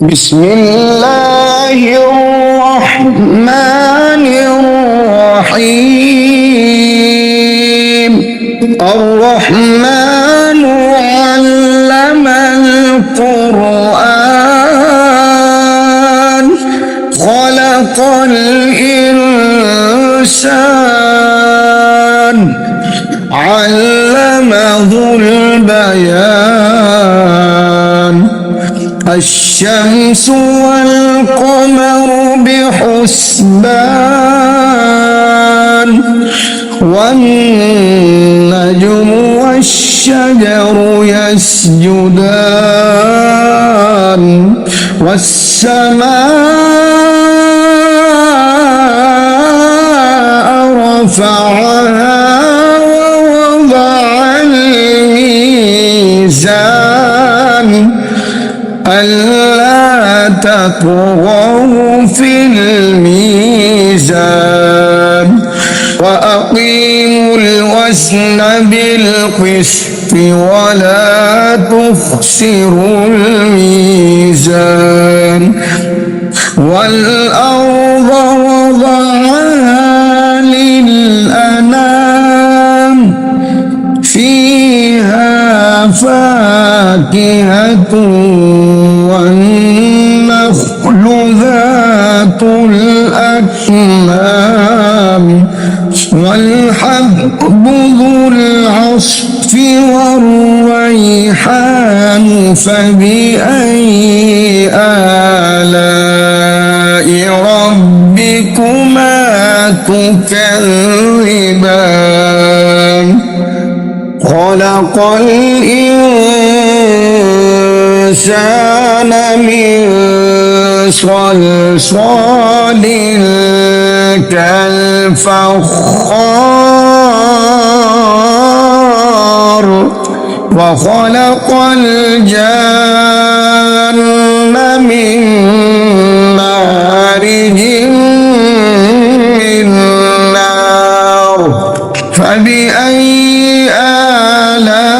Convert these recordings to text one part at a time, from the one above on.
بسم الله الرحمن الرحيم الرحمن علم القرآن خلق الإنسان علمه البيان الشمس والقمر بحسبان والنجم والشجر يسجدان والسماء رفعها ووضع الميزان ألا تطغوا في الميزان وأقيموا الوزن بالقسط ولا تخسروا الميزان والأرض وضعها للأنام فيها فاكهة والنخل ذات الأكمام والحب ذو العصف والريحان فبأي آلاء ربكما تكذبان خلق الإنسان من صلصال كالفخار وخلق الجن من مارج من نار فبأي آلاء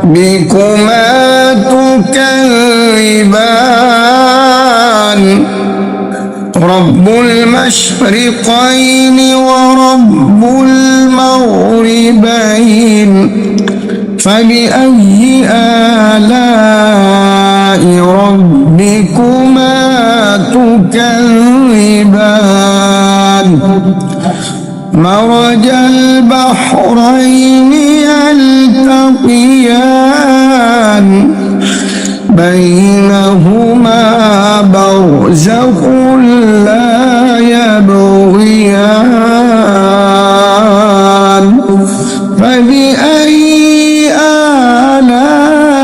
ربكما تكذبان رب المشرقين ورب المغربين فبأي آلاء ربكما تكذبان مرج البحرين يلتقيان بينهما برزخ لا يبغيان فبأي آلاء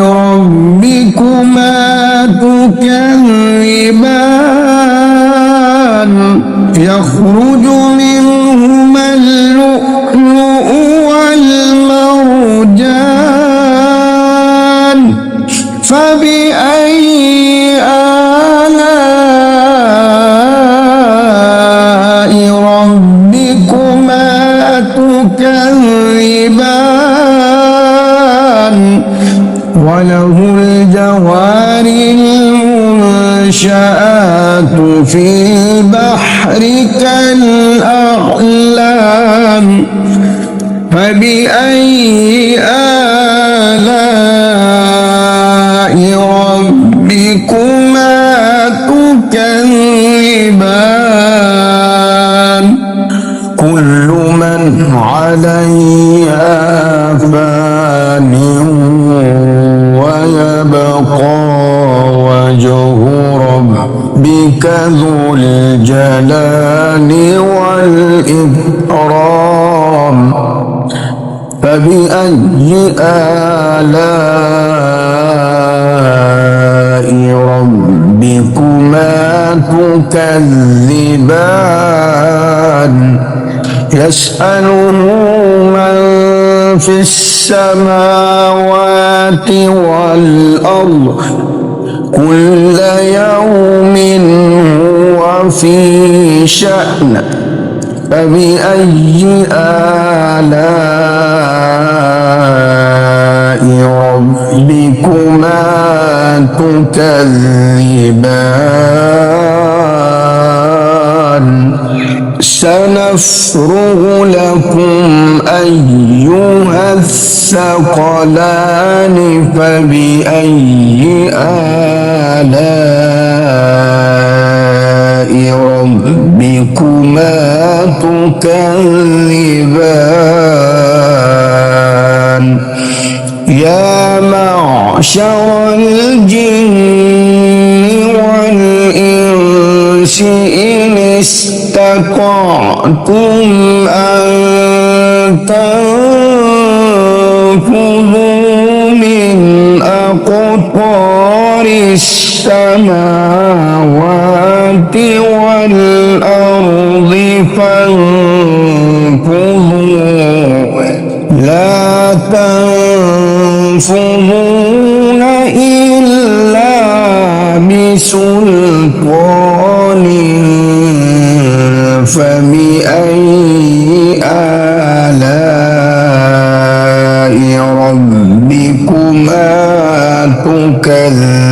ربكما تكذبان يخرج منهما اللؤلؤ والمرجان فبأي آلاء ربكما تكذبان وله الجوار المنشآت في البحر كالأعلام فبأي آلاء ربكما تكذبان كل من عليها فان ويبقى وجه ربك ذو الجلال والإكرام فبأي آلاء ربكما تكذبان يسأله من في السماوات والأرض كل يوم هو في شأن فبأي آلاء ربكما تكذبان سنفرغ لكم أيها الثقلان فبأي آلاء ربكما تكذبان يا معشر الجن والإنس إن استطعتم أن تنفذوا من أقطار السماوات والأرض فانفذوا لا تنفذون إلا بسلطان فبأي آلاء ربكما تكذبان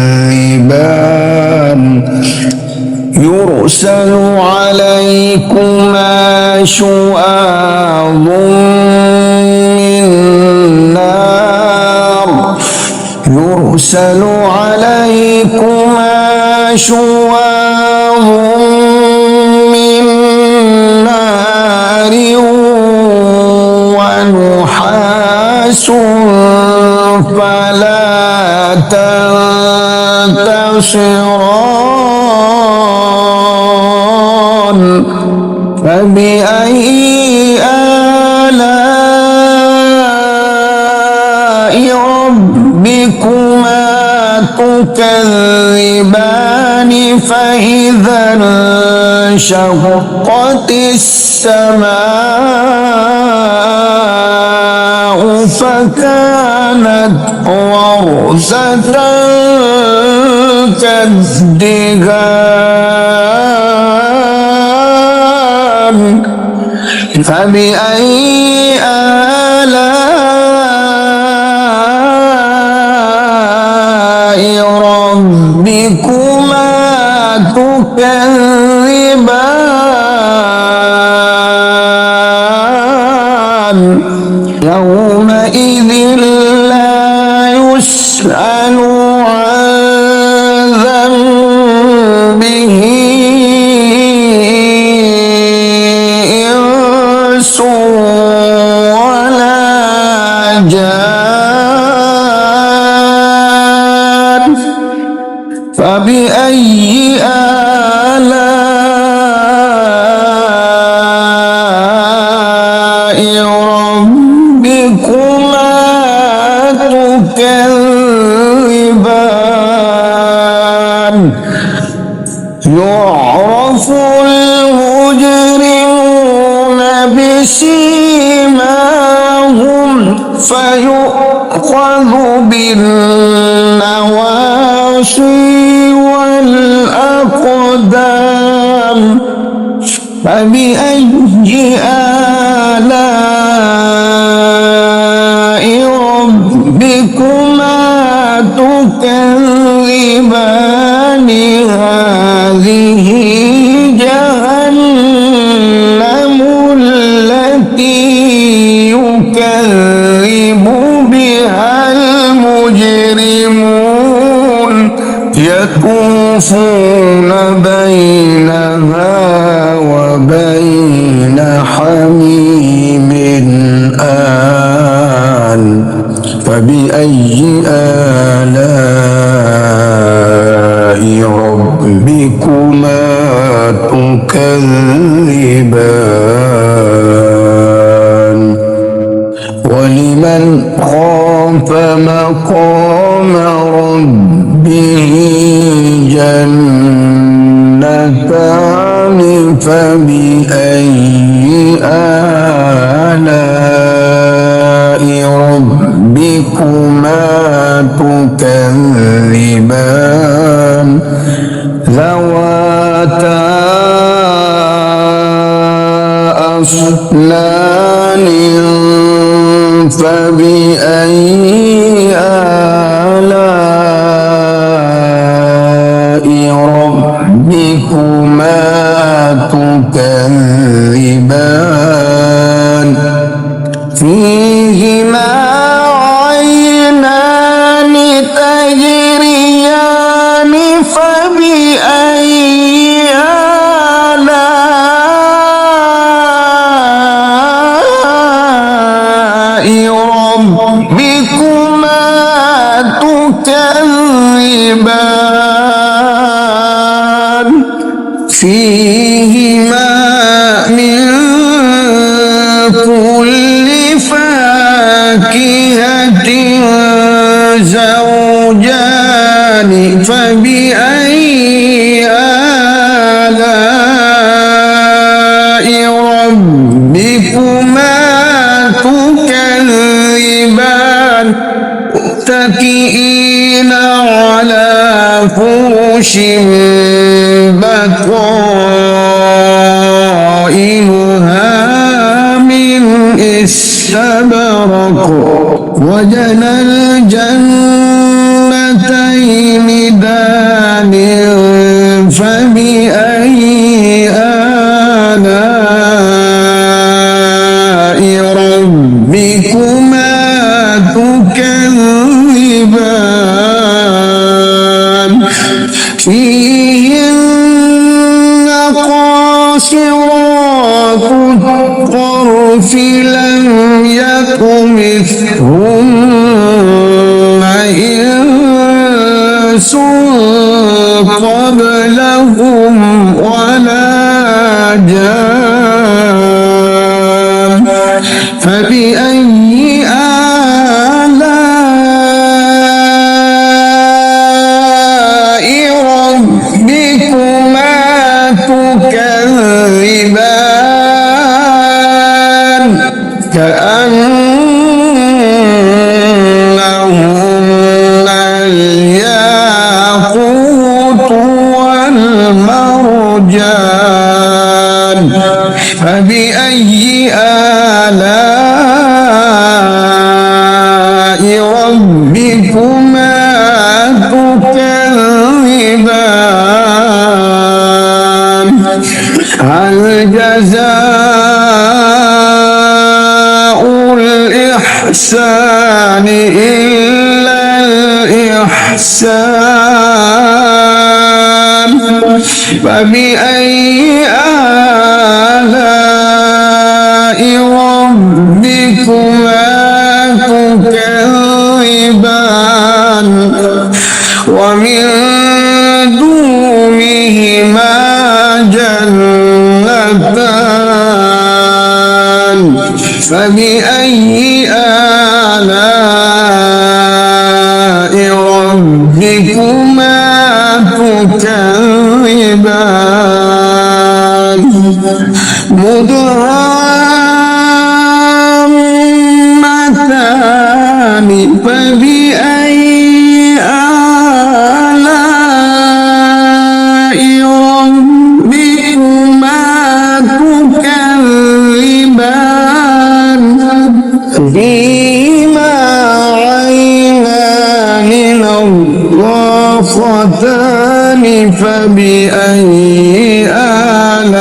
يرسل عليكما شواظ يرسل عليكما شواظ من نار ونحاس فلا تنتصران فبأي آلاء ربكما تكذبان فإذا انشقت السماء فكانت وردة كالدهان فبأي آلاء ربكما تكذبان يومئذ لا يسأل عن ذنبه إنس ولا جان فبأي آلاء ربكما تكذبان يعرف المجرمون بسيماهم فيؤخذ بالنواصي والأقدام فبأي آلاء ربكما تكذبان هذه جهنم التي يكذب بها المجرمون يطوفون بينها وبين حميم آن فبأي آلاء ربكما تكذبان ولمن خاف مقام ربه جنتان فبأي آلاء ربكما تكذبان ذواتا أفنان فبأي تكذبان فيهما من كل فاكهة زوجان فبأي آلاء ربكما تكذبان متكئين على فرش بطائنها من استبرق وجنى الجنتين دان فبأي آلاء ربكما تكذبان فيهن قاصرات الطرف لم يطمثهن إنس قبلهم ولا جان فبأي آلاء ربكما تكذبان كأنهن الياقوت والمرجان فبأي آلاء ربكما تكذبان هل جزاء الإحسان إلا الإحسان فبأي آلاء ربكما تكذبان ومن دونهما جنتان فبأي آلاء ربكما تكذبان مدهامتان فبأي آلاء ربكما تكذبان فيهما عينان نضاختان فبأي آلاء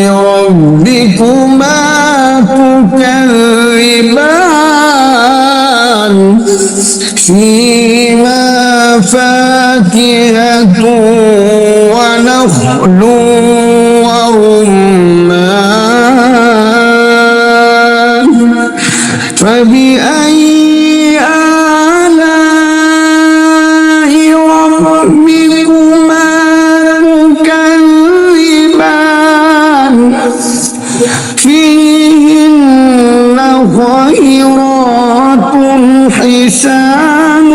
ربكما تكذبان فيهما فاكهة ونخل ورمان فبأي آلاء ربكما تكذبان فيهن خيرات حسان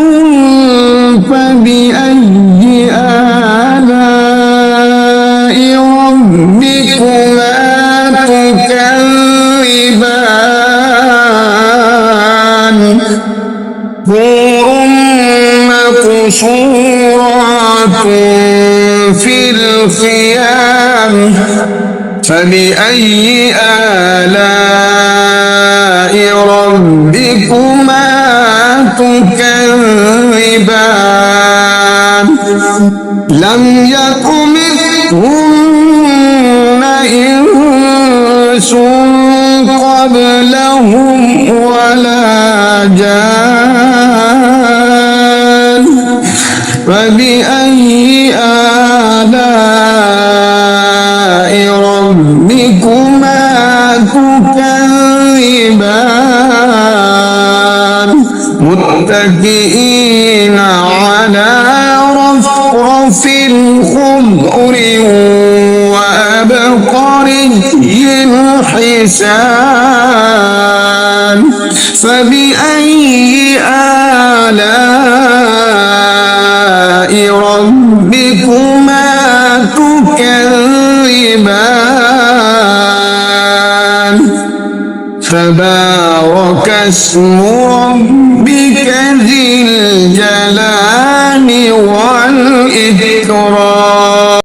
فبأي آلاء ربكما تكذبان حور مقصورات في الخيام فبأي آلاء ربكما تكذبان لم يطمثهن إنس قبلهم ولا جان فبأي آلاء ربكما تكذبان متكئين على رفرف خضر وأبقري حسان فبأي آلاء ربكما تكذبان تبارك اسم ربك ذي الجلال والإكرام